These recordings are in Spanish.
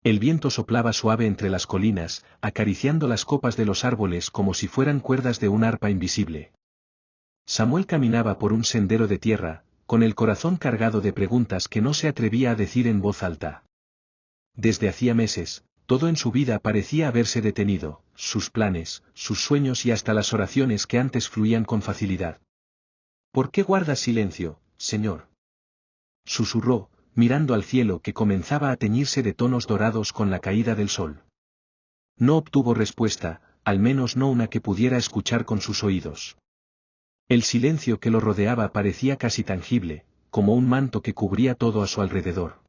El viento soplaba suave entre las colinas, acariciando las copas de los árboles como si fueran cuerdas de un arpa invisible. Samuel caminaba por un sendero de tierra, con el corazón cargado de preguntas que no se atrevía a decir en voz alta. Desde hacía meses, todo en su vida parecía haberse detenido, sus planes, sus sueños y hasta las oraciones que antes fluían con facilidad. ¿Por qué guardas silencio, Señor?, susurró, mirando al cielo que comenzaba a teñirse de tonos dorados con la caída del sol. No obtuvo respuesta, al menos no una que pudiera escuchar con sus oídos. El silencio que lo rodeaba parecía casi tangible, como un manto que cubría todo a su alrededor.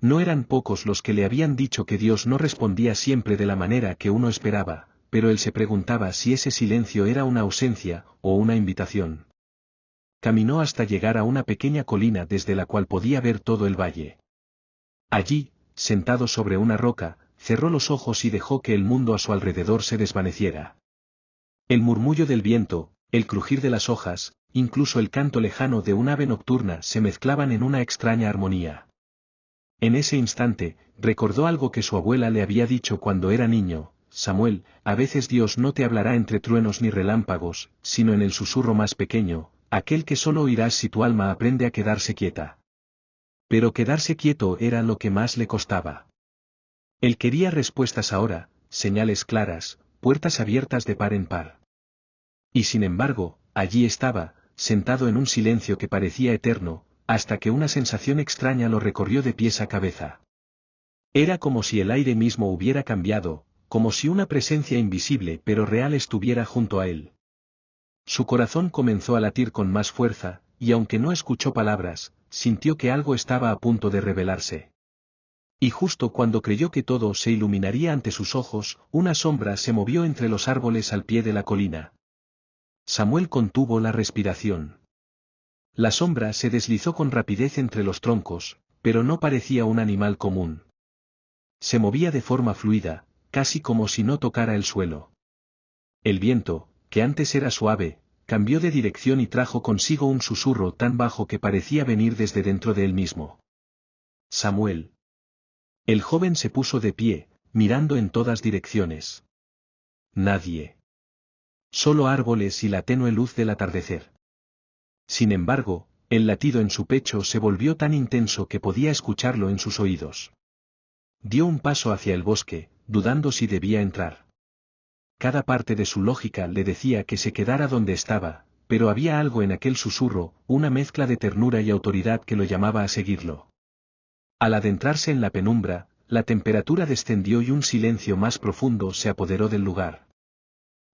No eran pocos los que le habían dicho que Dios no respondía siempre de la manera que uno esperaba, pero él se preguntaba si ese silencio era una ausencia o una invitación. Caminó hasta llegar a una pequeña colina desde la cual podía ver todo el valle. Allí, sentado sobre una roca, cerró los ojos y dejó que el mundo a su alrededor se desvaneciera. El murmullo del viento, el crujir de las hojas, incluso el canto lejano de un ave nocturna se mezclaban en una extraña armonía. En ese instante, recordó algo que su abuela le había dicho cuando era niño: Samuel, a veces Dios no te hablará entre truenos ni relámpagos, sino en el susurro más pequeño, aquel que solo oirás si tu alma aprende a quedarse quieta. Pero quedarse quieto era lo que más le costaba. Él quería respuestas ahora, señales claras, puertas abiertas de par en par. Y sin embargo, allí estaba, sentado en un silencio que parecía eterno, hasta que una sensación extraña lo recorrió de pies a cabeza. Era como si el aire mismo hubiera cambiado, como si una presencia invisible pero real estuviera junto a él. Su corazón comenzó a latir con más fuerza, y aunque no escuchó palabras, sintió que algo estaba a punto de revelarse. Y justo cuando creyó que todo se iluminaría ante sus ojos, una sombra se movió entre los árboles al pie de la colina. Samuel contuvo la respiración. La sombra se deslizó con rapidez entre los troncos, pero no parecía un animal común. Se movía de forma fluida, casi como si no tocara el suelo. El viento, que antes era suave, cambió de dirección y trajo consigo un susurro tan bajo que parecía venir desde dentro de él mismo. Samuel. El joven se puso de pie, mirando en todas direcciones. Nadie. Solo árboles y la tenue luz del atardecer. Sin embargo, el latido en su pecho se volvió tan intenso que podía escucharlo en sus oídos. Dio un paso hacia el bosque, dudando si debía entrar. Cada parte de su lógica le decía que se quedara donde estaba, pero había algo en aquel susurro, una mezcla de ternura y autoridad que lo llamaba a seguirlo. Al adentrarse en la penumbra, la temperatura descendió y un silencio más profundo se apoderó del lugar.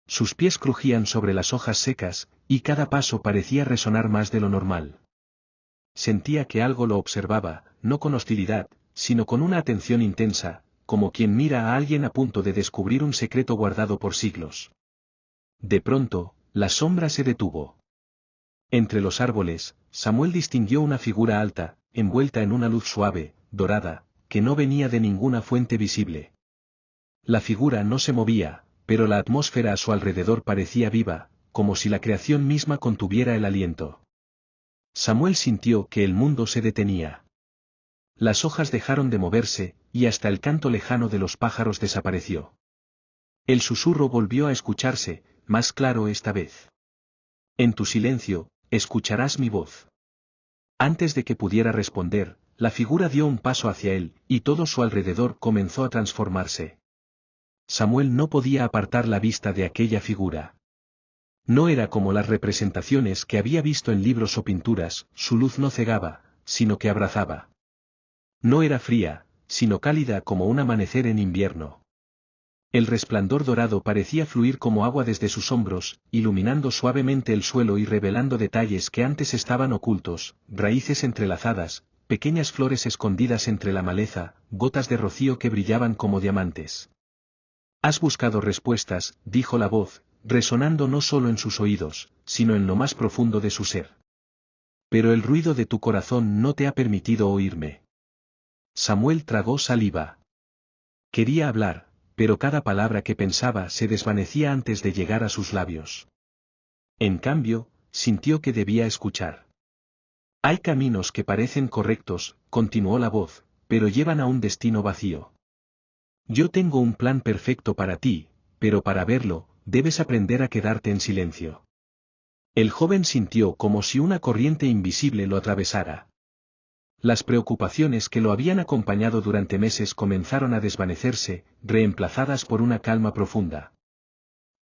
Sus pies crujían sobre las hojas secas, y cada paso parecía resonar más de lo normal. Sentía que algo lo observaba, no con hostilidad, sino con una atención intensa, como quien mira a alguien a punto de descubrir un secreto guardado por siglos. De pronto, la sombra se detuvo. Entre los árboles, Samuel distinguió una figura alta, envuelta en una luz suave, dorada, que no venía de ninguna fuente visible. La figura no se movía, pero la atmósfera a su alrededor parecía viva, como si la creación misma contuviera el aliento. Samuel sintió que el mundo se detenía. Las hojas dejaron de moverse, y hasta el canto lejano de los pájaros desapareció. El susurro volvió a escucharse, más claro esta vez. En tu silencio, escucharás mi voz. Antes de que pudiera responder, la figura dio un paso hacia él, y todo su alrededor comenzó a transformarse. Samuel no podía apartar la vista de aquella figura. No era como las representaciones que había visto en libros o pinturas, su luz no cegaba, sino que abrazaba. No era fría, sino cálida como un amanecer en invierno. El resplandor dorado parecía fluir como agua desde sus hombros, iluminando suavemente el suelo y revelando detalles que antes estaban ocultos, raíces entrelazadas, pequeñas flores escondidas entre la maleza, gotas de rocío que brillaban como diamantes. Has buscado respuestas, dijo la voz, resonando no solo en sus oídos, sino en lo más profundo de su ser. Pero el ruido de tu corazón no te ha permitido oírme. Samuel tragó saliva. Quería hablar, pero cada palabra que pensaba se desvanecía antes de llegar a sus labios. En cambio, sintió que debía escuchar. Hay caminos que parecen correctos, continuó la voz, pero llevan a un destino vacío. Yo tengo un plan perfecto para ti, pero para verlo, debes aprender a quedarte en silencio. El joven sintió como si una corriente invisible lo atravesara. Las preocupaciones que lo habían acompañado durante meses comenzaron a desvanecerse, reemplazadas por una calma profunda.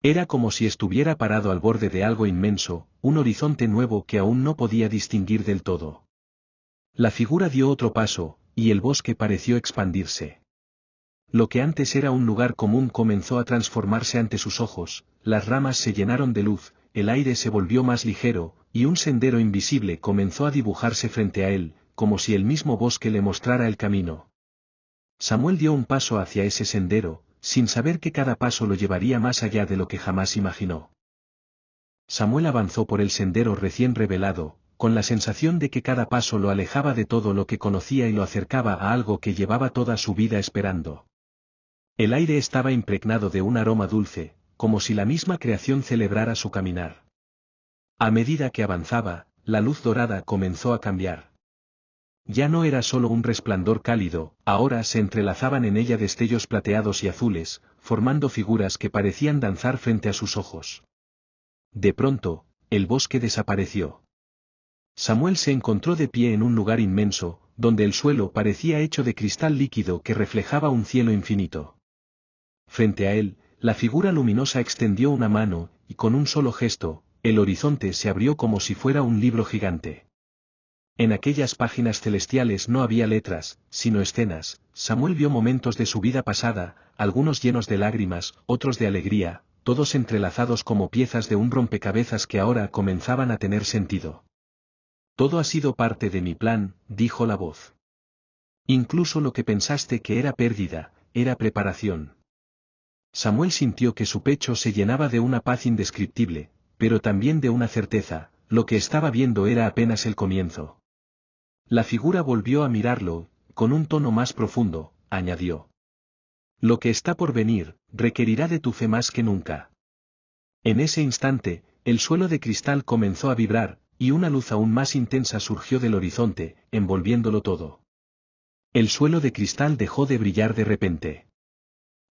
Era como si estuviera parado al borde de algo inmenso, un horizonte nuevo que aún no podía distinguir del todo. La figura dio otro paso, y el bosque pareció expandirse. Lo que antes era un lugar común comenzó a transformarse ante sus ojos, las ramas se llenaron de luz, el aire se volvió más ligero, y un sendero invisible comenzó a dibujarse frente a él, como si el mismo bosque le mostrara el camino. Samuel dio un paso hacia ese sendero, sin saber que cada paso lo llevaría más allá de lo que jamás imaginó. Samuel avanzó por el sendero recién revelado, con la sensación de que cada paso lo alejaba de todo lo que conocía y lo acercaba a algo que llevaba toda su vida esperando. El aire estaba impregnado de un aroma dulce, como si la misma creación celebrara su caminar. A medida que avanzaba, la luz dorada comenzó a cambiar. Ya no era solo un resplandor cálido, ahora se entrelazaban en ella destellos plateados y azules, formando figuras que parecían danzar frente a sus ojos. De pronto, el bosque desapareció. Samuel se encontró de pie en un lugar inmenso, donde el suelo parecía hecho de cristal líquido que reflejaba un cielo infinito. Frente a él, la figura luminosa extendió una mano, y con un solo gesto, el horizonte se abrió como si fuera un libro gigante. En aquellas páginas celestiales no había letras, sino escenas. Samuel vio momentos de su vida pasada, algunos llenos de lágrimas, otros de alegría, todos entrelazados como piezas de un rompecabezas que ahora comenzaban a tener sentido. Todo ha sido parte de mi plan, dijo la voz. Incluso lo que pensaste que era pérdida, era preparación. Samuel sintió que su pecho se llenaba de una paz indescriptible, pero también de una certeza, lo que estaba viendo era apenas el comienzo. La figura volvió a mirarlo, con un tono más profundo, añadió. Lo que está por venir, requerirá de tu fe más que nunca. En ese instante, el suelo de cristal comenzó a vibrar, y una luz aún más intensa surgió del horizonte, envolviéndolo todo. El suelo de cristal dejó de brillar de repente.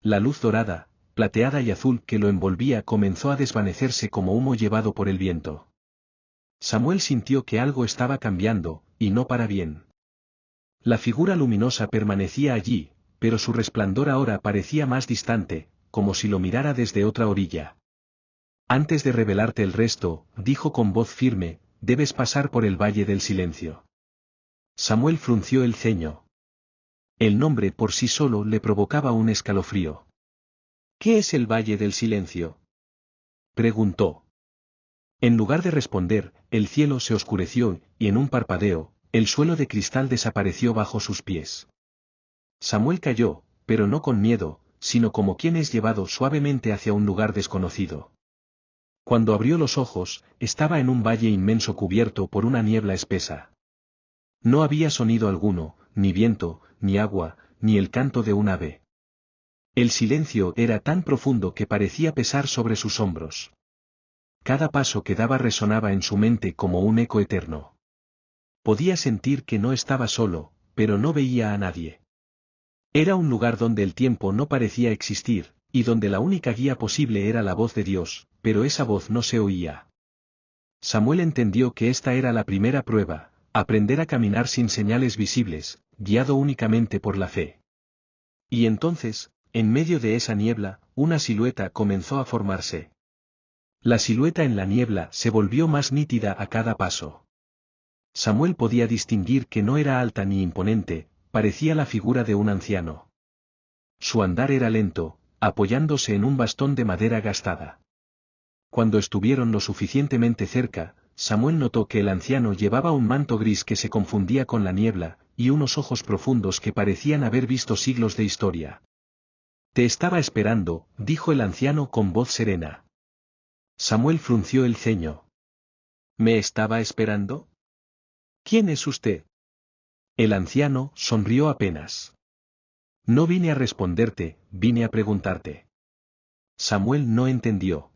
La luz dorada, plateada y azul que lo envolvía comenzó a desvanecerse como humo llevado por el viento. Samuel sintió que algo estaba cambiando, y no para bien. La figura luminosa permanecía allí, pero su resplandor ahora parecía más distante, como si lo mirara desde otra orilla. Antes de revelarte el resto, dijo con voz firme, debes pasar por el Valle del Silencio. Samuel frunció el ceño. El nombre por sí solo le provocaba un escalofrío. ¿Qué es el Valle del Silencio?, preguntó. En lugar de responder, el cielo se oscureció, y en un parpadeo, el suelo de cristal desapareció bajo sus pies. Samuel cayó, pero no con miedo, sino como quien es llevado suavemente hacia un lugar desconocido. Cuando abrió los ojos, estaba en un valle inmenso cubierto por una niebla espesa. No había sonido alguno, ni viento, ni agua, ni el canto de un ave. El silencio era tan profundo que parecía pesar sobre sus hombros. Cada paso que daba resonaba en su mente como un eco eterno. Podía sentir que no estaba solo, pero no veía a nadie. Era un lugar donde el tiempo no parecía existir, y donde la única guía posible era la voz de Dios, pero esa voz no se oía. Samuel entendió que esta era la primera prueba, aprender a caminar sin señales visibles, guiado únicamente por la fe. Y entonces, en medio de esa niebla, una silueta comenzó a formarse. La silueta en la niebla se volvió más nítida a cada paso. Samuel podía distinguir que no era alta ni imponente, parecía la figura de un anciano. Su andar era lento, apoyándose en un bastón de madera gastada. Cuando estuvieron lo suficientemente cerca, Samuel notó que el anciano llevaba un manto gris que se confundía con la niebla, y unos ojos profundos que parecían haber visto siglos de historia. Te estaba esperando, dijo el anciano con voz serena. Samuel frunció el ceño. ¿Me estaba esperando? ¿Quién es usted? El anciano sonrió apenas. No vine a responderte, vine a preguntarte. Samuel no entendió.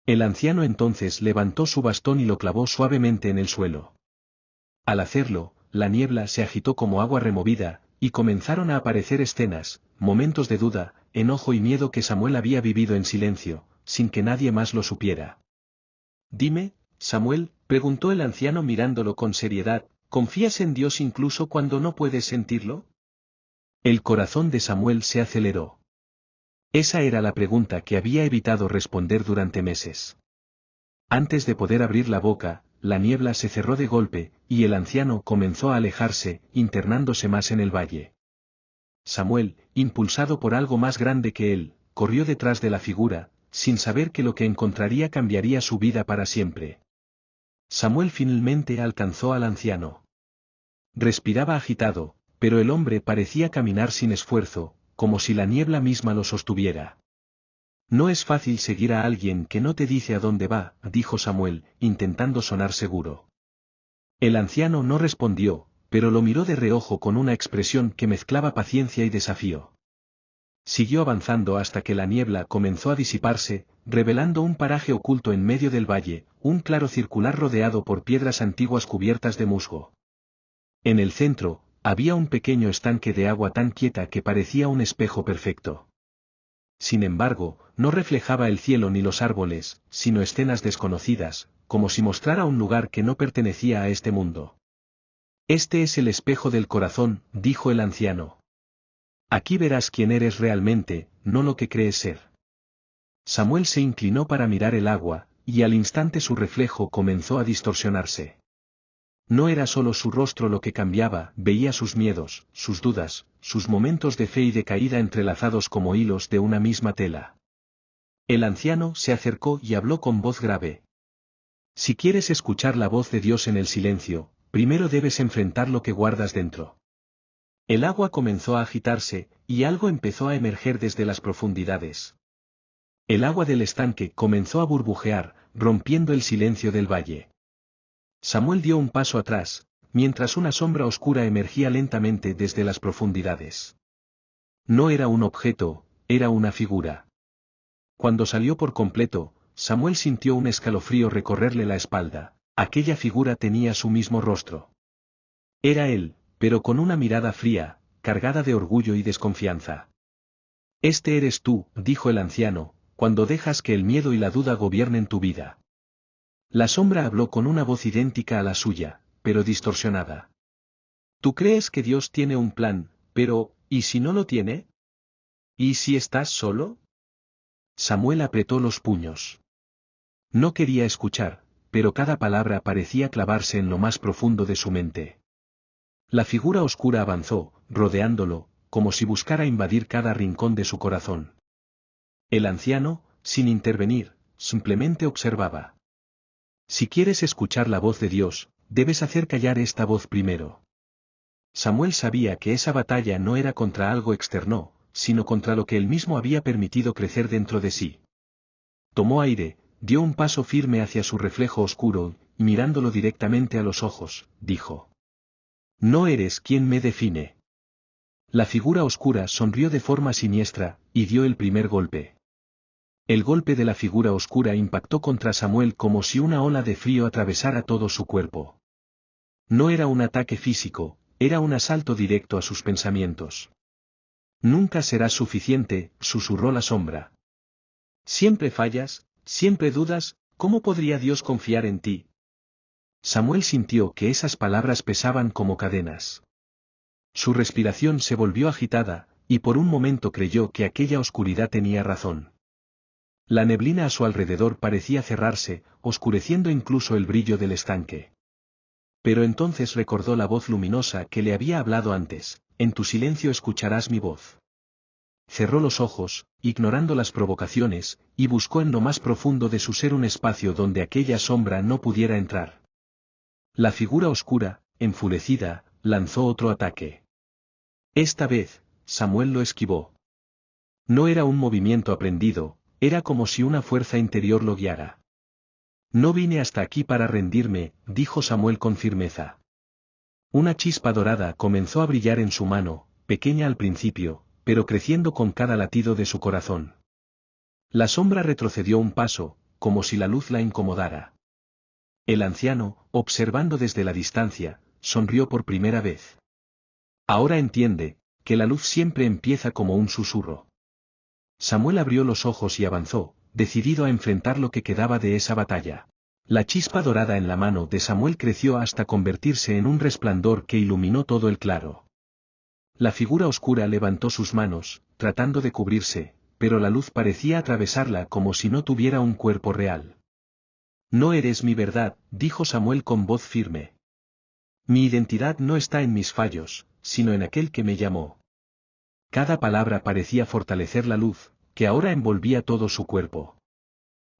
El anciano entonces levantó su bastón y lo clavó suavemente en el suelo. Al hacerlo, la niebla se agitó como agua removida, y comenzaron a aparecer escenas, momentos de duda, enojo y miedo que Samuel había vivido en silencio, sin que nadie más lo supiera. Dime, Samuel, preguntó el anciano mirándolo con seriedad, ¿confías en Dios incluso cuando no puedes sentirlo? El corazón de Samuel se aceleró. Esa era la pregunta que había evitado responder durante meses. Antes de poder abrir la boca, la niebla se cerró de golpe, y el anciano comenzó a alejarse, internándose más en el valle. Samuel, impulsado por algo más grande que él, corrió detrás de la figura, sin saber que lo que encontraría cambiaría su vida para siempre. Samuel finalmente alcanzó al anciano. Respiraba agitado, pero el hombre parecía caminar sin esfuerzo, como si la niebla misma lo sostuviera. No es fácil seguir a alguien que no te dice a dónde va, dijo Samuel, intentando sonar seguro. El anciano no respondió, pero lo miró de reojo con una expresión que mezclaba paciencia y desafío. Siguió avanzando hasta que la niebla comenzó a disiparse, revelando un paraje oculto en medio del valle, un claro circular rodeado por piedras antiguas cubiertas de musgo. En el centro, había un pequeño estanque de agua tan quieta que parecía un espejo perfecto. Sin embargo, no reflejaba el cielo ni los árboles, sino escenas desconocidas, como si mostrara un lugar que no pertenecía a este mundo. Este es el espejo del corazón, dijo el anciano. Aquí verás quién eres realmente, no lo que crees ser. Samuel se inclinó para mirar el agua, y al instante su reflejo comenzó a distorsionarse. No era solo su rostro lo que cambiaba, veía sus miedos, sus dudas, sus momentos de fe y de caída entrelazados como hilos de una misma tela. El anciano se acercó y habló con voz grave. Si quieres escuchar la voz de Dios en el silencio, primero debes enfrentar lo que guardas dentro. El agua comenzó a agitarse, y algo empezó a emerger desde las profundidades. El agua del estanque comenzó a burbujear, rompiendo el silencio del valle. Samuel dio un paso atrás, mientras una sombra oscura emergía lentamente desde las profundidades. No era un objeto, era una figura. Cuando salió por completo, Samuel sintió un escalofrío recorrerle la espalda. Aquella figura tenía su mismo rostro. Era él, pero con una mirada fría, cargada de orgullo y desconfianza. Este eres tú, dijo el anciano, cuando dejas que el miedo y la duda gobiernen tu vida. La sombra habló con una voz idéntica a la suya, pero distorsionada. Tú crees que Dios tiene un plan, pero, ¿y si no lo tiene? ¿Y si estás solo? Samuel apretó los puños. No quería escuchar, pero cada palabra parecía clavarse en lo más profundo de su mente. La figura oscura avanzó, rodeándolo, como si buscara invadir cada rincón de su corazón. El anciano, sin intervenir, simplemente observaba. Si quieres escuchar la voz de Dios, debes hacer callar esta voz primero. Samuel sabía que esa batalla no era contra algo externo, sino contra lo que él mismo había permitido crecer dentro de sí. Tomó aire, dio un paso firme hacia su reflejo oscuro, y mirándolo directamente a los ojos, dijo: No eres quien me define. La figura oscura sonrió de forma siniestra, y dio el primer golpe. El golpe de la figura oscura impactó contra Samuel como si una ola de frío atravesara todo su cuerpo. No era un ataque físico, era un asalto directo a sus pensamientos. Nunca serás suficiente, susurró la sombra. Siempre fallas, siempre dudas, ¿cómo podría Dios confiar en ti? Samuel sintió que esas palabras pesaban como cadenas. Su respiración se volvió agitada, y por un momento creyó que aquella oscuridad tenía razón. La neblina a su alrededor parecía cerrarse, oscureciendo incluso el brillo del estanque. Pero entonces recordó la voz luminosa que le había hablado antes: en tu silencio escucharás mi voz. Cerró los ojos, ignorando las provocaciones, y buscó en lo más profundo de su ser un espacio donde aquella sombra no pudiera entrar. La figura oscura, enfurecida, lanzó otro ataque. Esta vez, Samuel lo esquivó. No era un movimiento aprendido, era como si una fuerza interior lo guiara. No vine hasta aquí para rendirme, dijo Samuel con firmeza. Una chispa dorada comenzó a brillar en su mano, pequeña al principio, pero creciendo con cada latido de su corazón. La sombra retrocedió un paso, como si la luz la incomodara. El anciano, observando desde la distancia, sonrió por primera vez. Ahora entiende, que la luz siempre empieza como un susurro. Samuel abrió los ojos y avanzó, decidido a enfrentar lo que quedaba de esa batalla. La chispa dorada en la mano de Samuel creció hasta convertirse en un resplandor que iluminó todo el claro. La figura oscura levantó sus manos, tratando de cubrirse, pero la luz parecía atravesarla como si no tuviera un cuerpo real. No eres mi verdad, dijo Samuel con voz firme. Mi identidad no está en mis fallos, sino en aquel que me llamó. Cada palabra parecía fortalecer la luz, que ahora envolvía todo su cuerpo.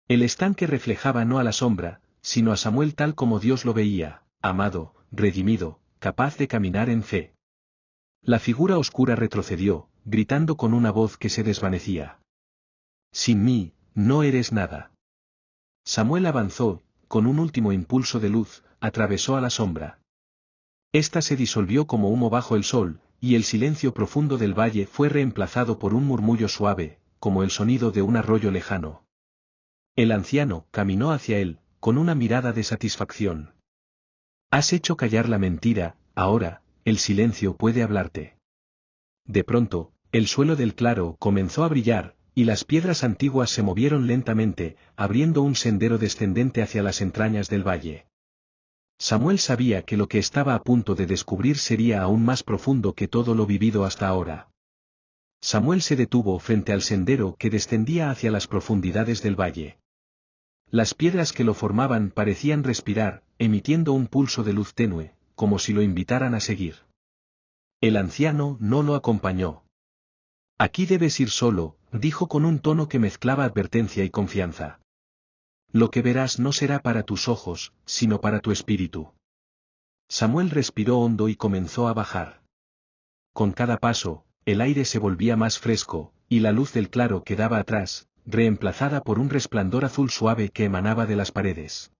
El estanque reflejaba no a la sombra, sino a Samuel tal como Dios lo veía, amado, redimido, capaz de caminar en fe. La figura oscura retrocedió, gritando con una voz que se desvanecía. Sin mí, no eres nada. Samuel avanzó, con un último impulso de luz, atravesó a la sombra. Esta se disolvió como humo bajo el sol, y el silencio profundo del valle fue reemplazado por un murmullo suave, como el sonido de un arroyo lejano. El anciano caminó hacia él, con una mirada de satisfacción. Has hecho callar la mentira, ahora, el silencio puede hablarte. De pronto, el suelo del claro comenzó a brillar, y las piedras antiguas se movieron lentamente, abriendo un sendero descendente hacia las entrañas del valle. Samuel sabía que lo que estaba a punto de descubrir sería aún más profundo que todo lo vivido hasta ahora. Samuel se detuvo frente al sendero que descendía hacia las profundidades del valle. Las piedras que lo formaban parecían respirar, emitiendo un pulso de luz tenue, como si lo invitaran a seguir. El anciano no lo acompañó. Aquí debes ir solo, dijo con un tono que mezclaba advertencia y confianza. Lo que verás no será para tus ojos, sino para tu espíritu. Samuel respiró hondo y comenzó a bajar. Con cada paso, el aire se volvía más fresco, y la luz del claro quedaba atrás, reemplazada por un resplandor azul suave que emanaba de las paredes.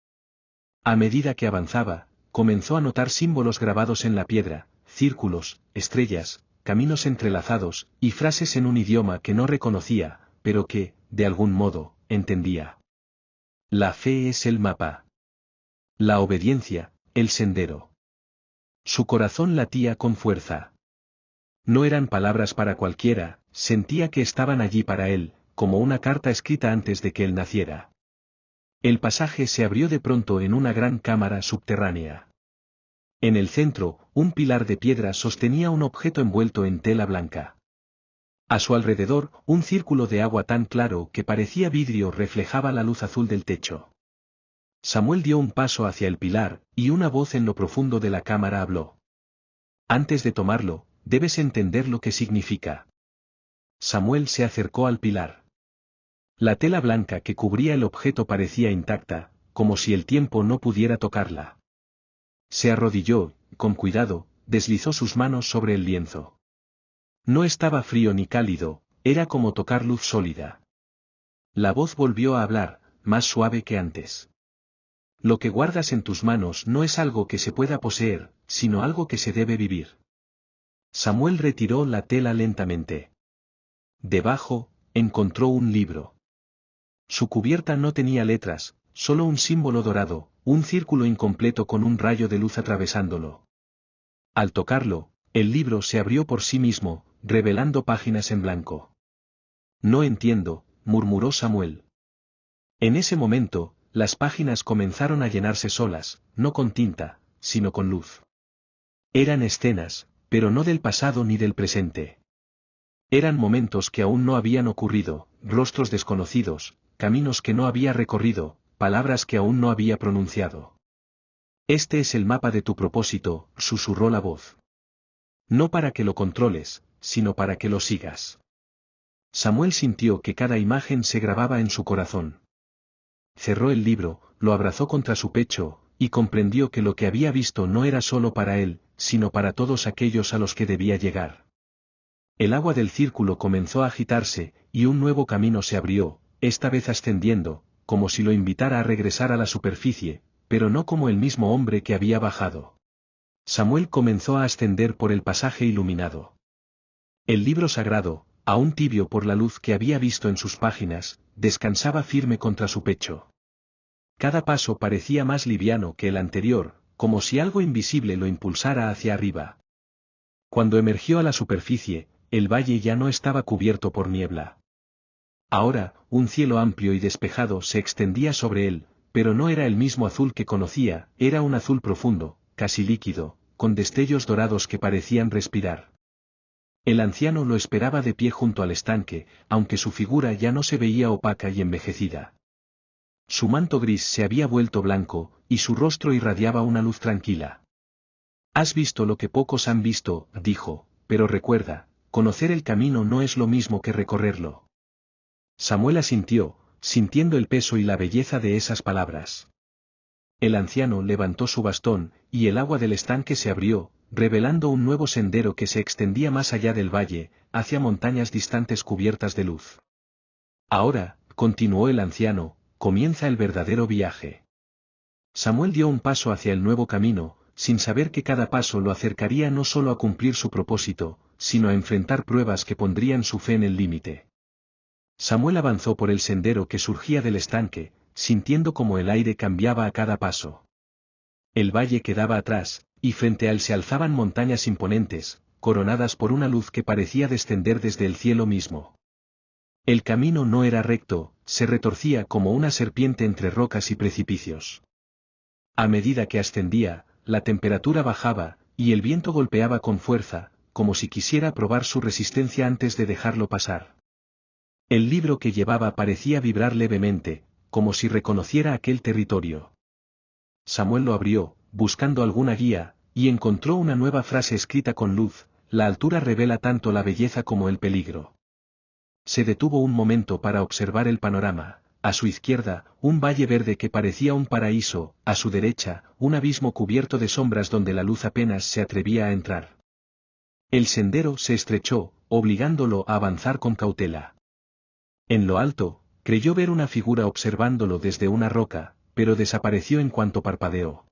A medida que avanzaba, comenzó a notar símbolos grabados en la piedra, círculos, estrellas, caminos entrelazados, y frases en un idioma que no reconocía, pero que, de algún modo, entendía. La fe es el mapa. La obediencia, el sendero. Su corazón latía con fuerza. No eran palabras para cualquiera, sentía que estaban allí para él, como una carta escrita antes de que él naciera. El pasaje se abrió de pronto en una gran cámara subterránea. En el centro, un pilar de piedra sostenía un objeto envuelto en tela blanca. A su alrededor, un círculo de agua tan claro que parecía vidrio reflejaba la luz azul del techo. Samuel dio un paso hacia el pilar, y una voz en lo profundo de la cámara habló. Antes de tomarlo, debes entender lo que significa. Samuel se acercó al pilar. La tela blanca que cubría el objeto parecía intacta, como si el tiempo no pudiera tocarla. Se arrodilló, con cuidado, deslizó sus manos sobre el lienzo. No estaba frío ni cálido, era como tocar luz sólida. La voz volvió a hablar, más suave que antes. Lo que guardas en tus manos no es algo que se pueda poseer, sino algo que se debe vivir. Samuel retiró la tela lentamente. Debajo, encontró un libro. Su cubierta no tenía letras, solo un símbolo dorado, un círculo incompleto con un rayo de luz atravesándolo. Al tocarlo, el libro se abrió por sí mismo, revelando páginas en blanco. No entiendo, murmuró Samuel. En ese momento, las páginas comenzaron a llenarse solas, no con tinta, sino con luz. Eran escenas, pero no del pasado ni del presente. Eran momentos que aún no habían ocurrido, rostros desconocidos, caminos que no había recorrido, palabras que aún no había pronunciado. Este es el mapa de tu propósito, susurró la voz. No para que lo controles, sino para que lo sigas. Samuel sintió que cada imagen se grababa en su corazón. Cerró el libro, lo abrazó contra su pecho, y comprendió que lo que había visto no era solo para él, sino para todos aquellos a los que debía llegar. El agua del círculo comenzó a agitarse, y un nuevo camino se abrió, esta vez ascendiendo, como si lo invitara a regresar a la superficie, pero no como el mismo hombre que había bajado. Samuel comenzó a ascender por el pasaje iluminado. El libro sagrado, aún tibio por la luz que había visto en sus páginas, descansaba firme contra su pecho. Cada paso parecía más liviano que el anterior, como si algo invisible lo impulsara hacia arriba. Cuando emergió a la superficie, el valle ya no estaba cubierto por niebla. Ahora, un cielo amplio y despejado se extendía sobre él, pero no era el mismo azul que conocía, era un azul profundo, casi líquido, con destellos dorados que parecían respirar. El anciano lo esperaba de pie junto al estanque, aunque su figura ya no se veía opaca y envejecida. Su manto gris se había vuelto blanco, y su rostro irradiaba una luz tranquila. «Has visto lo que pocos han visto», dijo, «pero recuerda, conocer el camino no es lo mismo que recorrerlo». Samuel asintió, sintiendo el peso y la belleza de esas palabras. El anciano levantó su bastón, y el agua del estanque se abrió, revelando un nuevo sendero que se extendía más allá del valle, hacia montañas distantes cubiertas de luz. «Ahora», continuó el anciano, «comienza el verdadero viaje». Samuel dio un paso hacia el nuevo camino, sin saber que cada paso lo acercaría no solo a cumplir su propósito, sino a enfrentar pruebas que pondrían su fe en el límite. Samuel avanzó por el sendero que surgía del estanque, sintiendo como el aire cambiaba a cada paso. El valle quedaba atrás, y frente a él se alzaban montañas imponentes, coronadas por una luz que parecía descender desde el cielo mismo. El camino no era recto, se retorcía como una serpiente entre rocas y precipicios. A medida que ascendía, la temperatura bajaba, y el viento golpeaba con fuerza, como si quisiera probar su resistencia antes de dejarlo pasar. El libro que llevaba parecía vibrar levemente, como si reconociera aquel territorio. Samuel lo abrió, buscando alguna guía, y encontró una nueva frase escrita con luz: «La altura revela tanto la belleza como el peligro». Se detuvo un momento para observar el panorama. A su izquierda, un valle verde que parecía un paraíso, a su derecha, un abismo cubierto de sombras donde la luz apenas se atrevía a entrar. El sendero se estrechó, obligándolo a avanzar con cautela. En lo alto, creyó ver una figura observándolo desde una roca, pero desapareció en cuanto parpadeó.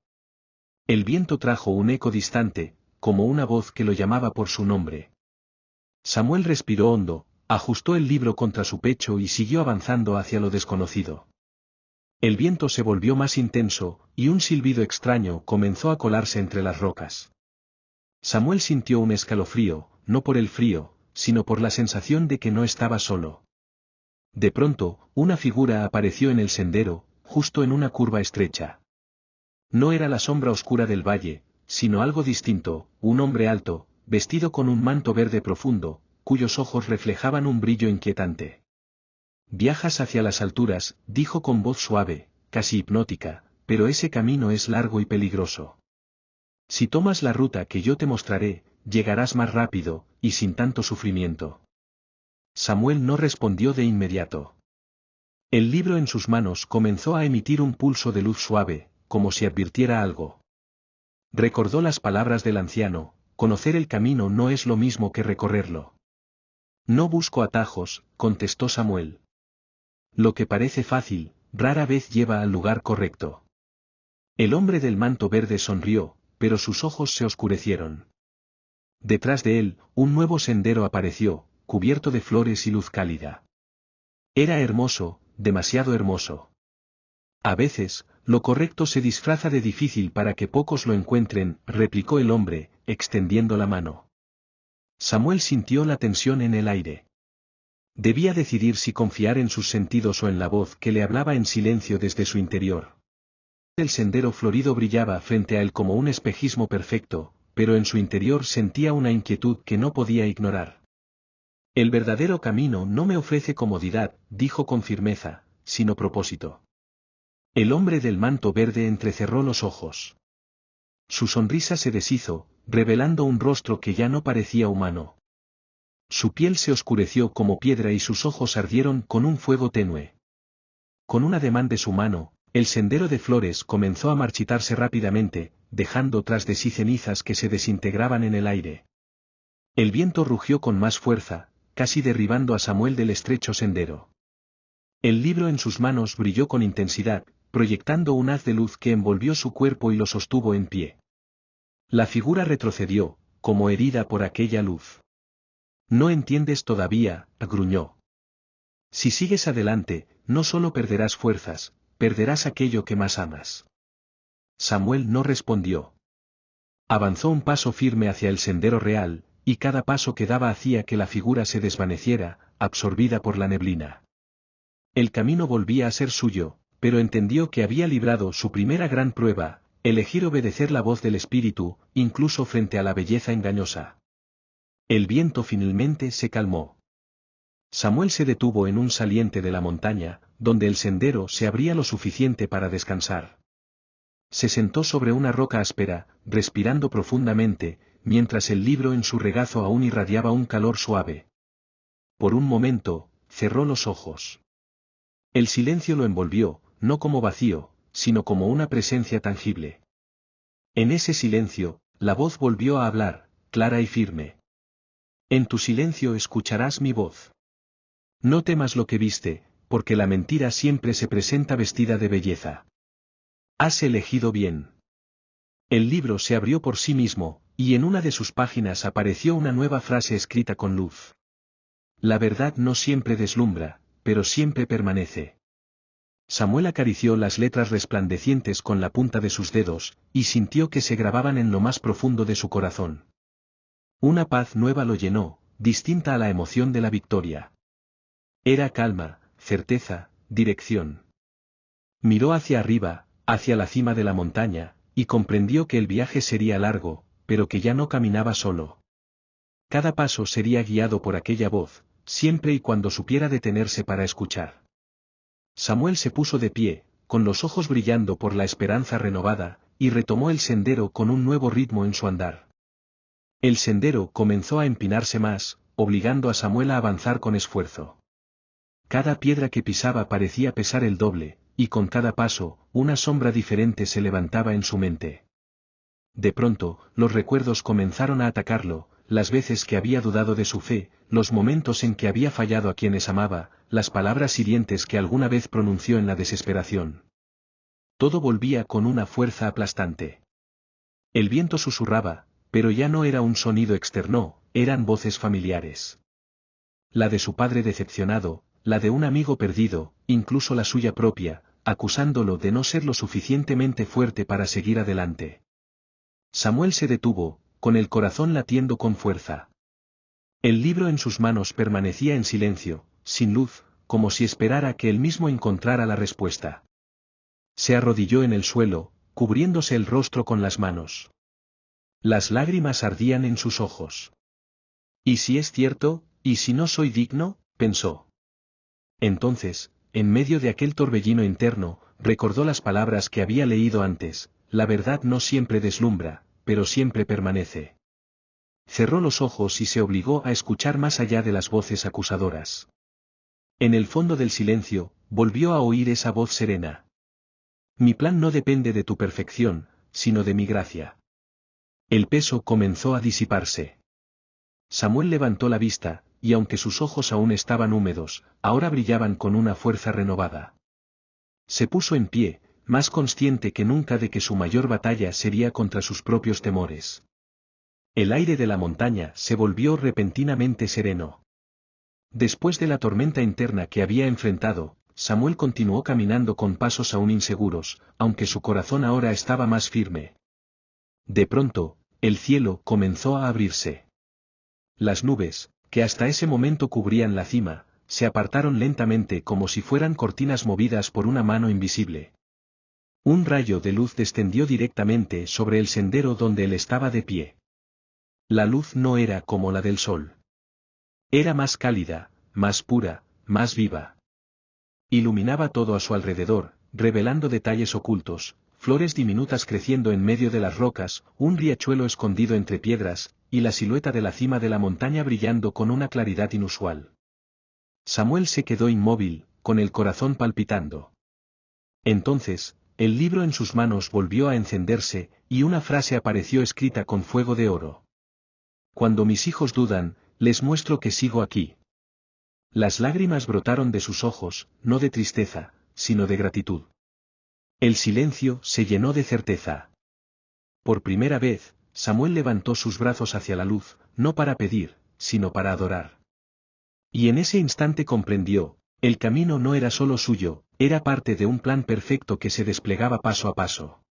El viento trajo un eco distante, como una voz que lo llamaba por su nombre. Samuel respiró hondo, ajustó el libro contra su pecho y siguió avanzando hacia lo desconocido. El viento se volvió más intenso, y un silbido extraño comenzó a colarse entre las rocas. Samuel sintió un escalofrío, no por el frío, sino por la sensación de que no estaba solo. De pronto, una figura apareció en el sendero, justo en una curva estrecha. No era la sombra oscura del valle, sino algo distinto, un hombre alto, vestido con un manto verde profundo, cuyos ojos reflejaban un brillo inquietante. «Viajas hacia las alturas», dijo con voz suave, casi hipnótica, «pero ese camino es largo y peligroso. Si tomas la ruta que yo te mostraré, llegarás más rápido, y sin tanto sufrimiento». Samuel no respondió de inmediato. El libro en sus manos comenzó a emitir un pulso de luz suave, como si advirtiera algo. Recordó las palabras del anciano: «Conocer el camino no es lo mismo que recorrerlo». «No busco atajos», contestó Samuel. «Lo que parece fácil, rara vez lleva al lugar correcto». El hombre del manto verde sonrió, pero sus ojos se oscurecieron. Detrás de él, un nuevo sendero apareció, cubierto de flores y luz cálida. Era hermoso, demasiado hermoso. «A veces, lo correcto se disfraza de difícil para que pocos lo encuentren», replicó el hombre, extendiendo la mano. Samuel sintió la tensión en el aire. Debía decidir si confiar en sus sentidos o en la voz que le hablaba en silencio desde su interior. El sendero florido brillaba frente a él como un espejismo perfecto, pero en su interior sentía una inquietud que no podía ignorar. «El verdadero camino no me ofrece comodidad», dijo con firmeza, «sino propósito». El hombre del manto verde entrecerró los ojos. Su sonrisa se deshizo, revelando un rostro que ya no parecía humano. Su piel se oscureció como piedra y sus ojos ardieron con un fuego tenue. Con un ademán de su mano, el sendero de flores comenzó a marchitarse rápidamente, dejando tras de sí cenizas que se desintegraban en el aire. El viento rugió con más fuerza, casi derribando a Samuel del estrecho sendero. El libro en sus manos brilló con intensidad, proyectando un haz de luz que envolvió su cuerpo y lo sostuvo en pie. La figura retrocedió, como herida por aquella luz. «No entiendes todavía», gruñó. «Si sigues adelante, no solo perderás fuerzas, perderás aquello que más amas». Samuel no respondió. Avanzó un paso firme hacia el sendero real, y cada paso que daba hacía que la figura se desvaneciera, absorbida por la neblina. El camino volvía a ser suyo, pero entendió que había librado su primera gran prueba, elegir obedecer la voz del espíritu, incluso frente a la belleza engañosa. El viento finalmente se calmó. Samuel se detuvo en un saliente de la montaña, donde el sendero se abría lo suficiente para descansar. Se sentó sobre una roca áspera, respirando profundamente, mientras el libro en su regazo aún irradiaba un calor suave. Por un momento, cerró los ojos. El silencio lo envolvió, no como vacío, sino como una presencia tangible. En ese silencio, la voz volvió a hablar, clara y firme. En tu silencio escucharás mi voz. No temas lo que viste, porque la mentira siempre se presenta vestida de belleza. Has elegido bien. El libro se abrió por sí mismo, y en una de sus páginas apareció una nueva frase escrita con luz. La verdad no siempre deslumbra, pero siempre permanece. Samuel acarició las letras resplandecientes con la punta de sus dedos, y sintió que se grababan en lo más profundo de su corazón. Una paz nueva lo llenó, distinta a la emoción de la victoria. Era calma, certeza, dirección. Miró hacia arriba, hacia la cima de la montaña, y comprendió que el viaje sería largo, pero que ya no caminaba solo. Cada paso sería guiado por aquella voz, siempre y cuando supiera detenerse para escuchar. Samuel se puso de pie, con los ojos brillando por la esperanza renovada, y retomó el sendero con un nuevo ritmo en su andar. El sendero comenzó a empinarse más, obligando a Samuel a avanzar con esfuerzo. Cada piedra que pisaba parecía pesar el doble, y con cada paso, una sombra diferente se levantaba en su mente. De pronto, los recuerdos comenzaron a atacarlo, las veces que había dudado de su fe, los momentos en que había fallado a quienes amaba, las palabras hirientes que alguna vez pronunció en la desesperación. Todo volvía con una fuerza aplastante. El viento susurraba, pero ya no era un sonido externo, eran voces familiares. La de su padre decepcionado, la de un amigo perdido, incluso la suya propia, acusándolo de no ser lo suficientemente fuerte para seguir adelante. Samuel se detuvo, con el corazón latiendo con fuerza. El libro en sus manos permanecía en silencio, sin luz, como si esperara que él mismo encontrara la respuesta. Se arrodilló en el suelo, cubriéndose el rostro con las manos. Las lágrimas ardían en sus ojos. ¿Y si es cierto, y si no soy digno?, pensó. Entonces, en medio de aquel torbellino interno, recordó las palabras que había leído antes: la verdad no siempre deslumbra, pero siempre permanece. Cerró los ojos y se obligó a escuchar más allá de las voces acusadoras. En el fondo del silencio, volvió a oír esa voz serena. Mi plan no depende de tu perfección, sino de mi gracia. El peso comenzó a disiparse. Samuel levantó la vista, y aunque sus ojos aún estaban húmedos, ahora brillaban con una fuerza renovada. Se puso en pie, más consciente que nunca de que su mayor batalla sería contra sus propios temores. El aire de la montaña se volvió repentinamente sereno. Después de la tormenta interna que había enfrentado, Samuel continuó caminando con pasos aún inseguros, aunque su corazón ahora estaba más firme. De pronto, el cielo comenzó a abrirse. Las nubes, que hasta ese momento cubrían la cima, se apartaron lentamente como si fueran cortinas movidas por una mano invisible. Un rayo de luz descendió directamente sobre el sendero donde él estaba de pie. La luz no era como la del sol. Era más cálida, más pura, más viva. Iluminaba todo a su alrededor, revelando detalles ocultos, flores diminutas creciendo en medio de las rocas, un riachuelo escondido entre piedras, y la silueta de la cima de la montaña brillando con una claridad inusual. Samuel se quedó inmóvil, con el corazón palpitando. Entonces, el libro en sus manos volvió a encenderse, y una frase apareció escrita con fuego de oro. Cuando mis hijos dudan, les muestro que sigo aquí. Las lágrimas brotaron de sus ojos, no de tristeza, sino de gratitud. El silencio se llenó de certeza. Por primera vez, Samuel levantó sus brazos hacia la luz, no para pedir, sino para adorar. Y en ese instante comprendió: el camino no era solo suyo, era parte de un plan perfecto que se desplegaba paso a paso.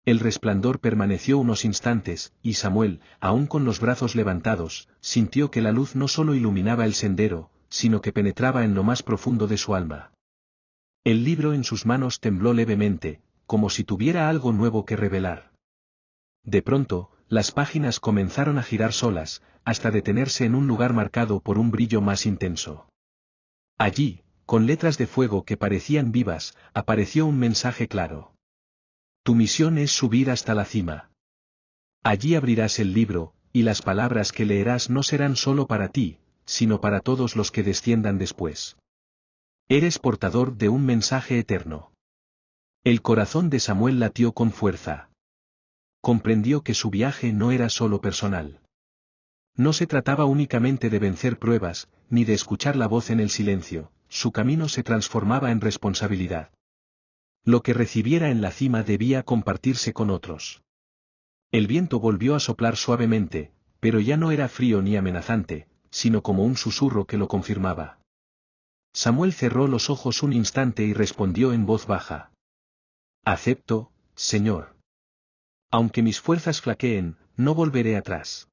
El resplandor permaneció unos instantes, y Samuel, aún con los brazos levantados, sintió que la luz no solo iluminaba el sendero, sino que penetraba en lo más profundo de su alma. El libro en sus manos tembló levemente, como si tuviera algo nuevo que revelar. De pronto, las páginas comenzaron a girar solas, hasta detenerse en un lugar marcado por un brillo más intenso. Allí, con letras de fuego que parecían vivas, apareció un mensaje claro. Tu misión es subir hasta la cima. Allí abrirás el libro, y las palabras que leerás no serán solo para ti, sino para todos los que desciendan después. Eres portador de un mensaje eterno. El corazón de Samuel latió con fuerza. Comprendió que su viaje no era solo personal. No se trataba únicamente de vencer pruebas, ni de escuchar la voz en el silencio, su camino se transformaba en responsabilidad. Lo que recibiera en la cima debía compartirse con otros. El viento volvió a soplar suavemente, pero ya no era frío ni amenazante, sino como un susurro que lo confirmaba. Samuel cerró los ojos un instante y respondió en voz baja. Acepto, Señor. Aunque mis fuerzas flaqueen, no volveré atrás.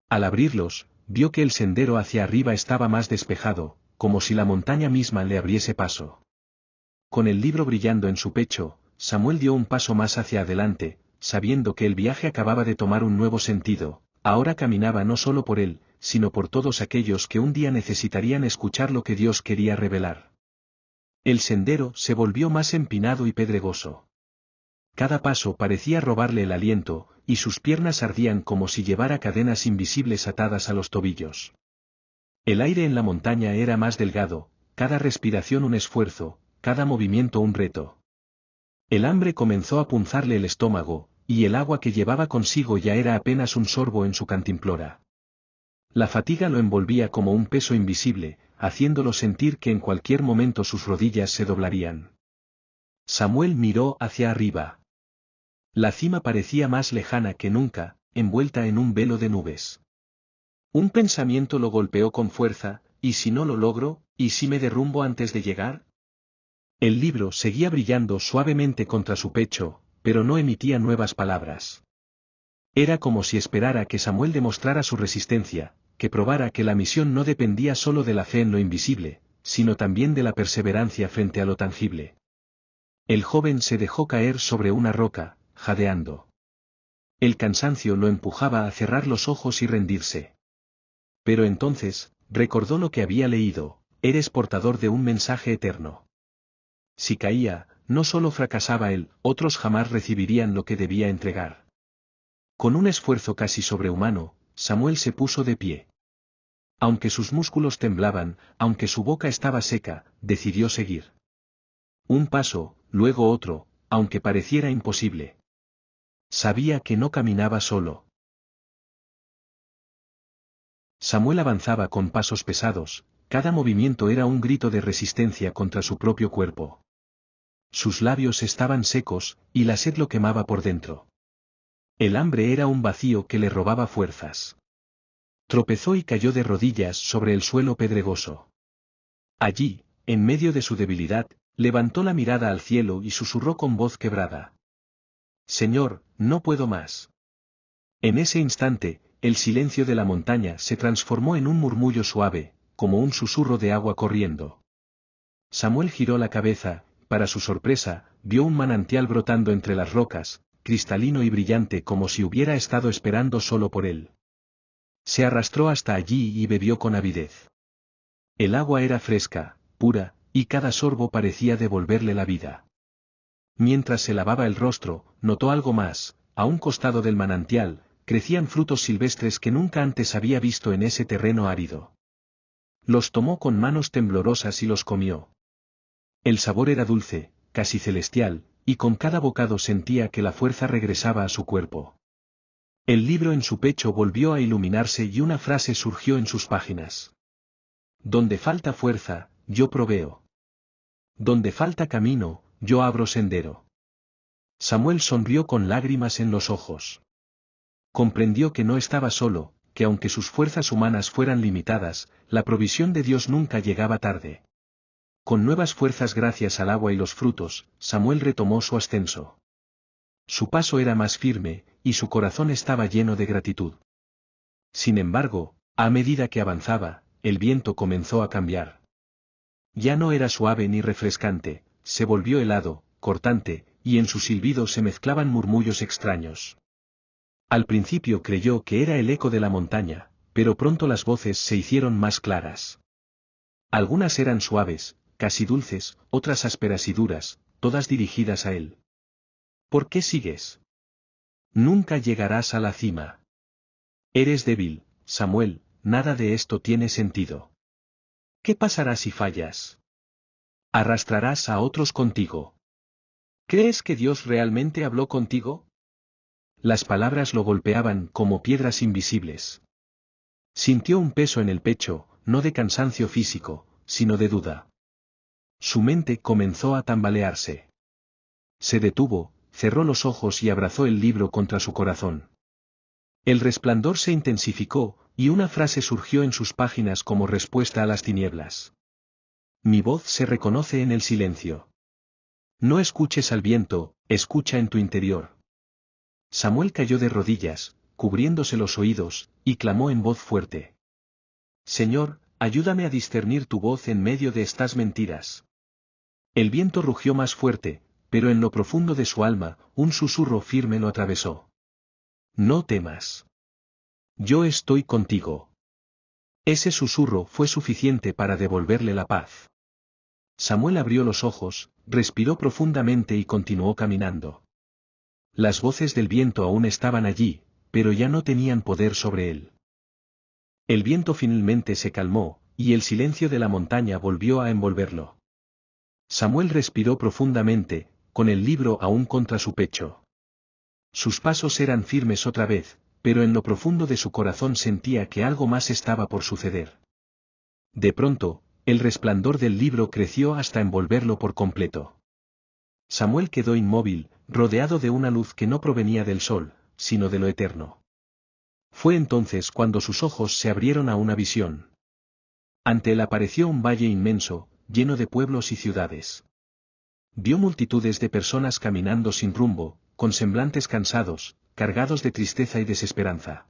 Al abrirlos, vio que el sendero hacia arriba estaba más despejado, como si la montaña misma le abriese paso. Con el libro brillando en su pecho, Samuel dio un paso más hacia adelante, sabiendo que el viaje acababa de tomar un nuevo sentido. Ahora caminaba no solo por él, sino por todos aquellos que un día necesitarían escuchar lo que Dios quería revelar. El sendero se volvió más empinado y pedregoso. Cada paso parecía robarle el aliento, y sus piernas ardían como si llevara cadenas invisibles atadas a los tobillos. El aire en la montaña era más delgado, cada respiración un esfuerzo, cada movimiento un reto. El hambre comenzó a punzarle el estómago, y el agua que llevaba consigo ya era apenas un sorbo en su cantimplora. La fatiga lo envolvía como un peso invisible, haciéndolo sentir que en cualquier momento sus rodillas se doblarían. Samuel miró hacia arriba. La cima parecía más lejana que nunca, envuelta en un velo de nubes. Un pensamiento lo golpeó con fuerza, ¿y si no lo logro? ¿Y si me derrumbo antes de llegar? El libro seguía brillando suavemente contra su pecho, pero no emitía nuevas palabras. Era como si esperara que Samuel demostrara su resistencia, que probara que la misión no dependía solo de la fe en lo invisible, sino también de la perseverancia frente a lo tangible. El joven se dejó caer sobre una roca, jadeando. El cansancio lo empujaba a cerrar los ojos y rendirse. Pero entonces, recordó lo que había leído: eres portador de un mensaje eterno. Si caía, no solo fracasaba él, otros jamás recibirían lo que debía entregar. Con un esfuerzo casi sobrehumano, Samuel se puso de pie. Aunque sus músculos temblaban, aunque su boca estaba seca, decidió seguir. Un paso, luego otro, aunque pareciera imposible. Sabía que no caminaba solo. Samuel avanzaba con pasos pesados, cada movimiento era un grito de resistencia contra su propio cuerpo. Sus labios estaban secos, y la sed lo quemaba por dentro. El hambre era un vacío que le robaba fuerzas. Tropezó y cayó de rodillas sobre el suelo pedregoso. Allí, en medio de su debilidad, levantó la mirada al cielo y susurró con voz quebrada: Señor, no puedo más. En ese instante, el silencio de la montaña se transformó en un murmullo suave, como un susurro de agua corriendo. Samuel giró la cabeza, para su sorpresa, vio un manantial brotando entre las rocas, cristalino y brillante como si hubiera estado esperando solo por él. Se arrastró hasta allí y bebió con avidez. El agua era fresca, pura, y cada sorbo parecía devolverle la vida. Mientras se lavaba el rostro, notó algo más: a un costado del manantial, crecían frutos silvestres que nunca antes había visto en ese terreno árido. Los tomó con manos temblorosas y los comió. El sabor era dulce, casi celestial, y con cada bocado sentía que la fuerza regresaba a su cuerpo. El libro en su pecho volvió a iluminarse y una frase surgió en sus páginas: Donde falta fuerza, yo proveo. Donde falta camino, yo abro sendero. Samuel sonrió con lágrimas en los ojos. Comprendió que no estaba solo, que aunque sus fuerzas humanas fueran limitadas, la provisión de Dios nunca llegaba tarde. Con nuevas fuerzas gracias al agua y los frutos, Samuel retomó su ascenso. Su paso era más firme, y su corazón estaba lleno de gratitud. Sin embargo, a medida que avanzaba, el viento comenzó a cambiar. Ya no era suave ni refrescante, se volvió helado, cortante, y en su silbido se mezclaban murmullos extraños. Al principio creyó que era el eco de la montaña, pero pronto las voces se hicieron más claras. Algunas eran suaves, casi dulces, otras ásperas y duras, todas dirigidas a él. ¿Por qué sigues? Nunca llegarás a la cima. Eres débil, Samuel, nada de esto tiene sentido. ¿Qué pasará si fallas? Arrastrarás a otros contigo. ¿Crees que Dios realmente habló contigo? Las palabras lo golpeaban como piedras invisibles. Sintió un peso en el pecho, no de cansancio físico, sino de duda. Su mente comenzó a tambalearse. Se detuvo, cerró los ojos y abrazó el libro contra su corazón. El resplandor se intensificó, y una frase surgió en sus páginas como respuesta a las tinieblas. Mi voz se reconoce en el silencio. No escuches al viento, escucha en tu interior. Samuel cayó de rodillas, cubriéndose los oídos, y clamó en voz fuerte. Señor, ayúdame a discernir tu voz en medio de estas mentiras. El viento rugió más fuerte, pero en lo profundo de su alma, un susurro firme lo atravesó. No temas. Yo estoy contigo. Ese susurro fue suficiente para devolverle la paz. Samuel abrió los ojos, respiró profundamente y continuó caminando. Las voces del viento aún estaban allí, pero ya no tenían poder sobre él. El viento finalmente se calmó, y el silencio de la montaña volvió a envolverlo. Samuel respiró profundamente, con el libro aún contra su pecho. Sus pasos eran firmes otra vez, pero en lo profundo de su corazón sentía que algo más estaba por suceder. De pronto, el resplandor del libro creció hasta envolverlo por completo. Samuel quedó inmóvil, rodeado de una luz que no provenía del sol, sino de lo eterno. Fue entonces cuando sus ojos se abrieron a una visión. Ante él apareció un valle inmenso, lleno de pueblos y ciudades. Vio multitudes de personas caminando sin rumbo, con semblantes cansados, cargados de tristeza y desesperanza.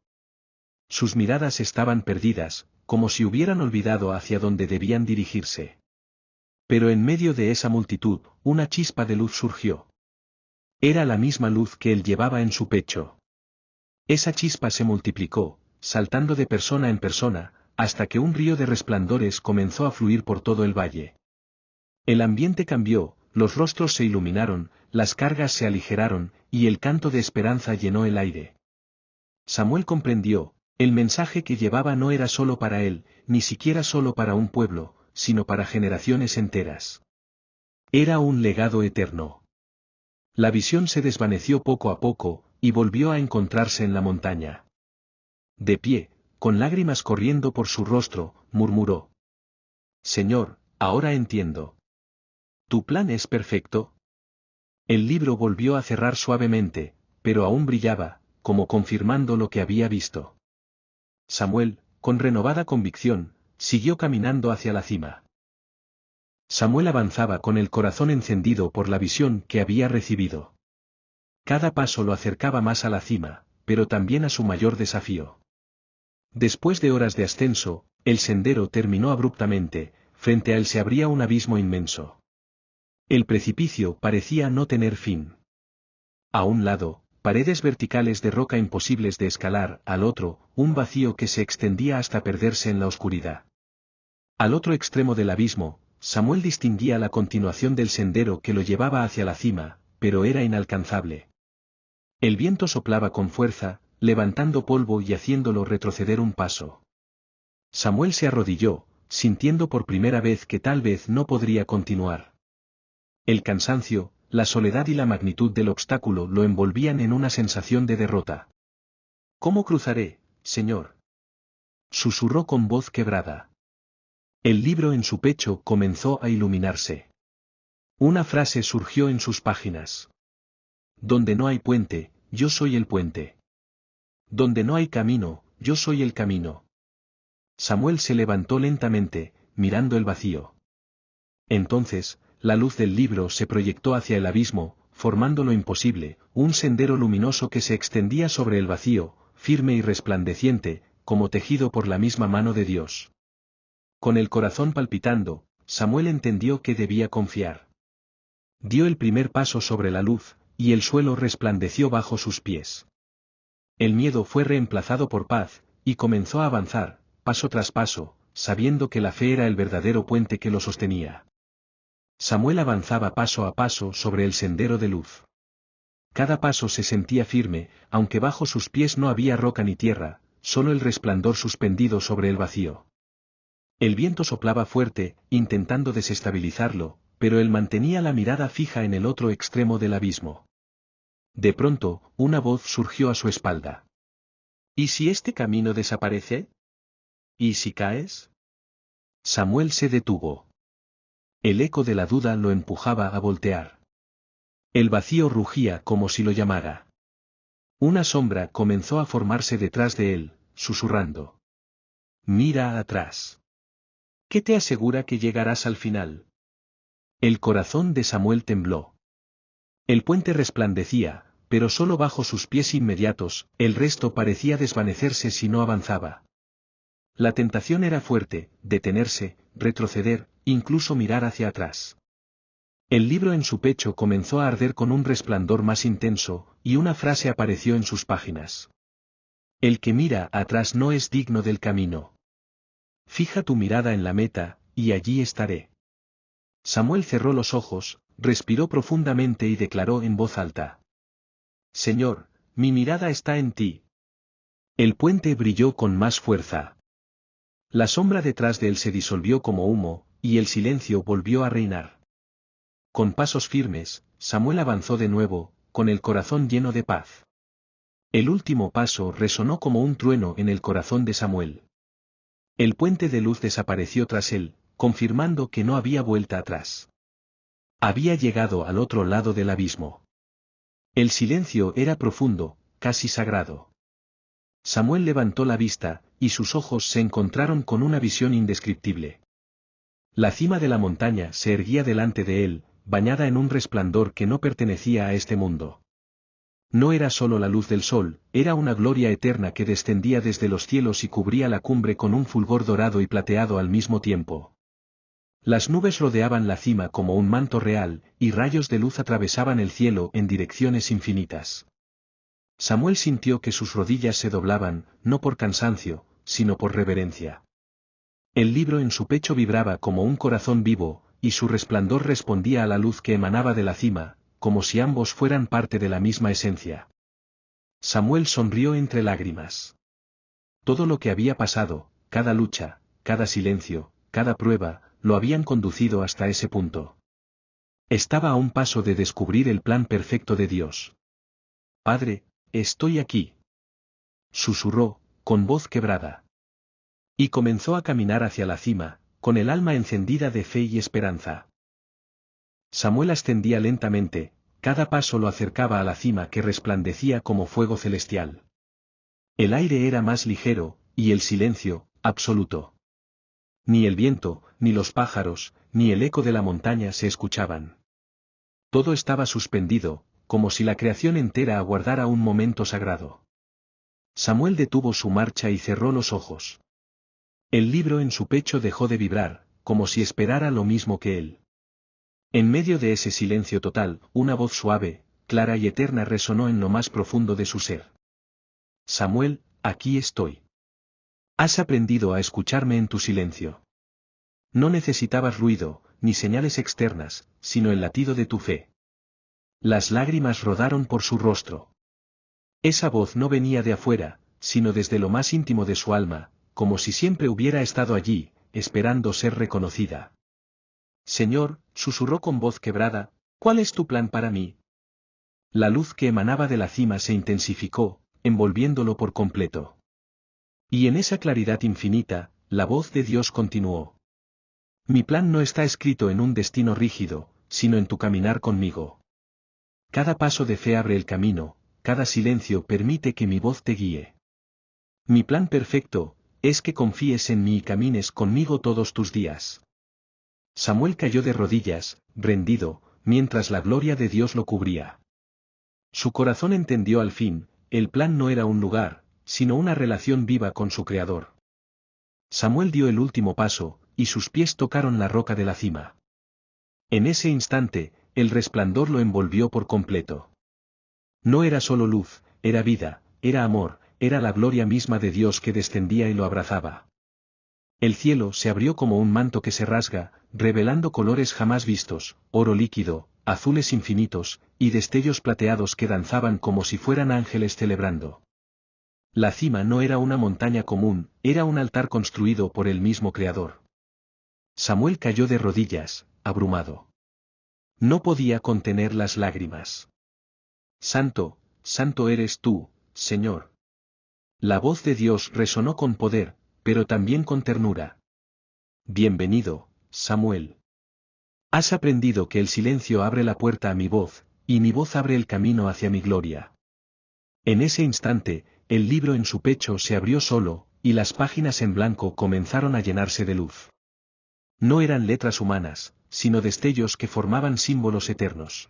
Sus miradas estaban perdidas, como si hubieran olvidado hacia dónde debían dirigirse. Pero en medio de esa multitud, una chispa de luz surgió. Era la misma luz que él llevaba en su pecho. Esa chispa se multiplicó, saltando de persona en persona, hasta que un río de resplandores comenzó a fluir por todo el valle. El ambiente cambió, los rostros se iluminaron, las cargas se aligeraron, y el canto de esperanza llenó el aire. Samuel comprendió, el mensaje que llevaba no era solo para él, ni siquiera solo para un pueblo, sino para generaciones enteras. Era un legado eterno. La visión se desvaneció poco a poco, y volvió a encontrarse en la montaña. De pie, con lágrimas corriendo por su rostro, murmuró. Señor, ahora entiendo. ¿Tu plan es perfecto? El libro volvió a cerrar suavemente, pero aún brillaba, como confirmando lo que había visto. Samuel, con renovada convicción, siguió caminando hacia la cima. Samuel avanzaba con el corazón encendido por la visión que había recibido. Cada paso lo acercaba más a la cima, pero también a su mayor desafío. Después de horas de ascenso, el sendero terminó abruptamente, frente a él se abría un abismo inmenso. El precipicio parecía no tener fin. A un lado, paredes verticales de roca imposibles de escalar, al otro, un vacío que se extendía hasta perderse en la oscuridad. Al otro extremo del abismo, Samuel distinguía la continuación del sendero que lo llevaba hacia la cima, pero era inalcanzable. El viento soplaba con fuerza, levantando polvo y haciéndolo retroceder un paso. Samuel se arrodilló, sintiendo por primera vez que tal vez no podría continuar. El cansancio, la soledad y la magnitud del obstáculo lo envolvían en una sensación de derrota. ¿Cómo cruzaré, Señor? Susurró con voz quebrada. El libro en su pecho comenzó a iluminarse. Una frase surgió en sus páginas. Donde no hay puente, yo soy el puente. Donde no hay camino, yo soy el camino. Samuel se levantó lentamente, mirando el vacío. Entonces, la luz del libro se proyectó hacia el abismo, formando lo imposible, un sendero luminoso que se extendía sobre el vacío, firme y resplandeciente, como tejido por la misma mano de Dios. Con el corazón palpitando, Samuel entendió que debía confiar. Dio el primer paso sobre la luz, y el suelo resplandeció bajo sus pies. El miedo fue reemplazado por paz, y comenzó a avanzar, paso tras paso, sabiendo que la fe era el verdadero puente que lo sostenía. Samuel avanzaba paso a paso sobre el sendero de luz. Cada paso se sentía firme, aunque bajo sus pies no había roca ni tierra, solo el resplandor suspendido sobre el vacío. El viento soplaba fuerte, intentando desestabilizarlo, pero él mantenía la mirada fija en el otro extremo del abismo. De pronto, una voz surgió a su espalda. ¿Y si este camino desaparece? ¿Y si caes? Samuel se detuvo. El eco de la duda lo empujaba a voltear. El vacío rugía como si lo llamara. Una sombra comenzó a formarse detrás de él, susurrando. Mira atrás. ¿Qué te asegura que llegarás al final? El corazón de Samuel tembló. El puente resplandecía, pero solo bajo sus pies inmediatos, el resto parecía desvanecerse si no avanzaba. La tentación era fuerte, detenerse, retroceder, incluso mirar hacia atrás. El libro en su pecho comenzó a arder con un resplandor más intenso, y una frase apareció en sus páginas. El que mira atrás no es digno del camino. Fija tu mirada en la meta, y allí estaré. Samuel cerró los ojos, respiró profundamente y declaró en voz alta. Señor, mi mirada está en ti. El puente brilló con más fuerza. La sombra detrás de él se disolvió como humo, y el silencio volvió a reinar. Con pasos firmes, Samuel avanzó de nuevo, con el corazón lleno de paz. El último paso resonó como un trueno en el corazón de Samuel. El puente de luz desapareció tras él, confirmando que no había vuelta atrás. Había llegado al otro lado del abismo. El silencio era profundo, casi sagrado. Samuel levantó la vista, y sus ojos se encontraron con una visión indescriptible. La cima de la montaña se erguía delante de él, bañada en un resplandor que no pertenecía a este mundo. No era solo la luz del sol, era una gloria eterna que descendía desde los cielos y cubría la cumbre con un fulgor dorado y plateado al mismo tiempo. Las nubes rodeaban la cima como un manto real, y rayos de luz atravesaban el cielo en direcciones infinitas. Samuel sintió que sus rodillas se doblaban, no por cansancio, sino por reverencia. El libro en su pecho vibraba como un corazón vivo, y su resplandor respondía a la luz que emanaba de la cima, como si ambos fueran parte de la misma esencia. Samuel sonrió entre lágrimas. Todo lo que había pasado, cada lucha, cada silencio, cada prueba, lo habían conducido hasta ese punto. Estaba a un paso de descubrir el plan perfecto de Dios. Padre, estoy aquí. Susurró, con voz quebrada. Y comenzó a caminar hacia la cima, con el alma encendida de fe y esperanza. Samuel ascendía lentamente, cada paso lo acercaba a la cima que resplandecía como fuego celestial. El aire era más ligero, y el silencio, absoluto. Ni el viento, ni los pájaros, ni el eco de la montaña se escuchaban. Todo estaba suspendido, como si la creación entera aguardara un momento sagrado. Samuel detuvo su marcha y cerró los ojos. El libro en su pecho dejó de vibrar, como si esperara lo mismo que él. En medio de ese silencio total, una voz suave, clara y eterna resonó en lo más profundo de su ser. Samuel, aquí estoy. Has aprendido a escucharme en tu silencio. No necesitabas ruido, ni señales externas, sino el latido de tu fe. Las lágrimas rodaron por su rostro. Esa voz no venía de afuera, sino desde lo más íntimo de su alma, como si siempre hubiera estado allí, esperando ser reconocida. Señor, susurró con voz quebrada, ¿cuál es tu plan para mí? La luz que emanaba de la cima se intensificó, envolviéndolo por completo. Y en esa claridad infinita, la voz de Dios continuó. Mi plan no está escrito en un destino rígido, sino en tu caminar conmigo. Cada paso de fe abre el camino, cada silencio permite que mi voz te guíe. Mi plan perfecto, es que confíes en mí y camines conmigo todos tus días. Samuel cayó de rodillas, rendido, mientras la gloria de Dios lo cubría. Su corazón entendió al fin, el plan no era un lugar, sino una relación viva con su Creador. Samuel dio el último paso, y sus pies tocaron la roca de la cima. En ese instante, el resplandor lo envolvió por completo. No era solo luz, era vida, era amor, era la gloria misma de Dios que descendía y lo abrazaba. El cielo se abrió como un manto que se rasga, revelando colores jamás vistos, oro líquido, azules infinitos, y destellos plateados que danzaban como si fueran ángeles celebrando. La cima no era una montaña común, era un altar construido por el mismo Creador. Samuel cayó de rodillas, abrumado. No podía contener las lágrimas. Santo, santo eres tú, Señor. La voz de Dios resonó con poder, pero también con ternura. Bienvenido, Samuel. Has aprendido que el silencio abre la puerta a mi voz, y mi voz abre el camino hacia mi gloria. En ese instante, el libro en su pecho se abrió solo, y las páginas en blanco comenzaron a llenarse de luz. No eran letras humanas, sino destellos que formaban símbolos eternos.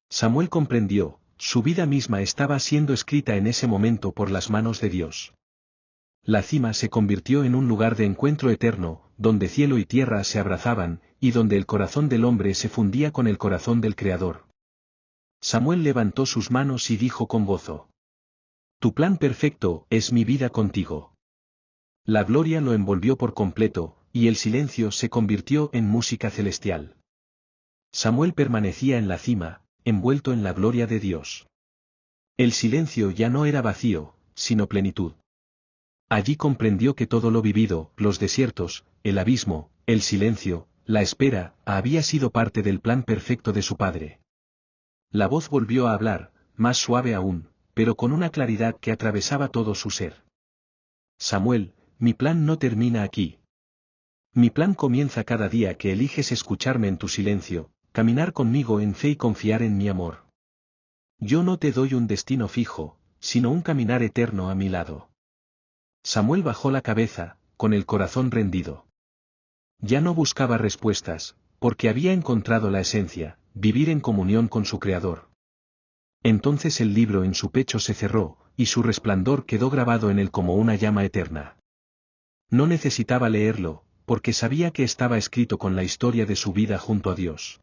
Samuel comprendió, su vida misma estaba siendo escrita en ese momento por las manos de Dios. La cima se convirtió en un lugar de encuentro eterno, donde cielo y tierra se abrazaban, y donde el corazón del hombre se fundía con el corazón del Creador. Samuel levantó sus manos y dijo con gozo: Tu plan perfecto es mi vida contigo. La gloria lo envolvió por completo, y el silencio se convirtió en música celestial. Samuel permanecía en la cima, envuelto en la gloria de Dios. El silencio ya no era vacío, sino plenitud. Allí comprendió que todo lo vivido, los desiertos, el abismo, el silencio, la espera, había sido parte del plan perfecto de su Padre. La voz volvió a hablar, más suave aún, pero con una claridad que atravesaba todo su ser. Samuel, mi plan no termina aquí. Mi plan comienza cada día que eliges escucharme en tu silencio, caminar conmigo en fe y confiar en mi amor. Yo no te doy un destino fijo, sino un caminar eterno a mi lado. Samuel bajó la cabeza, con el corazón rendido. Ya no buscaba respuestas, porque había encontrado la esencia, vivir en comunión con su Creador. Entonces el libro en su pecho se cerró, y su resplandor quedó grabado en él como una llama eterna. No necesitaba leerlo, porque sabía que estaba escrito con la historia de su vida junto a Dios.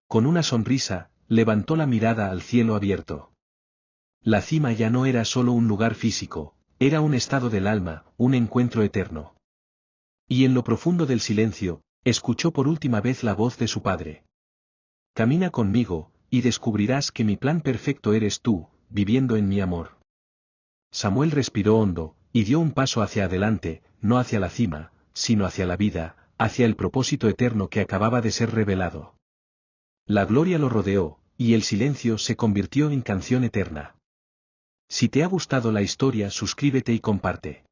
Con una sonrisa, levantó la mirada al cielo abierto. La cima ya no era solo un lugar físico, era un estado del alma, un encuentro eterno. Y en lo profundo del silencio, escuchó por última vez la voz de su Padre. Camina conmigo, y descubrirás que mi plan perfecto eres tú, viviendo en mi amor. Samuel respiró hondo, y dio un paso hacia adelante, no hacia la cima, sino hacia la vida, hacia el propósito eterno que acababa de ser revelado. La gloria lo rodeó, y el silencio se convirtió en canción eterna. Si te ha gustado la historia, suscríbete y comparte.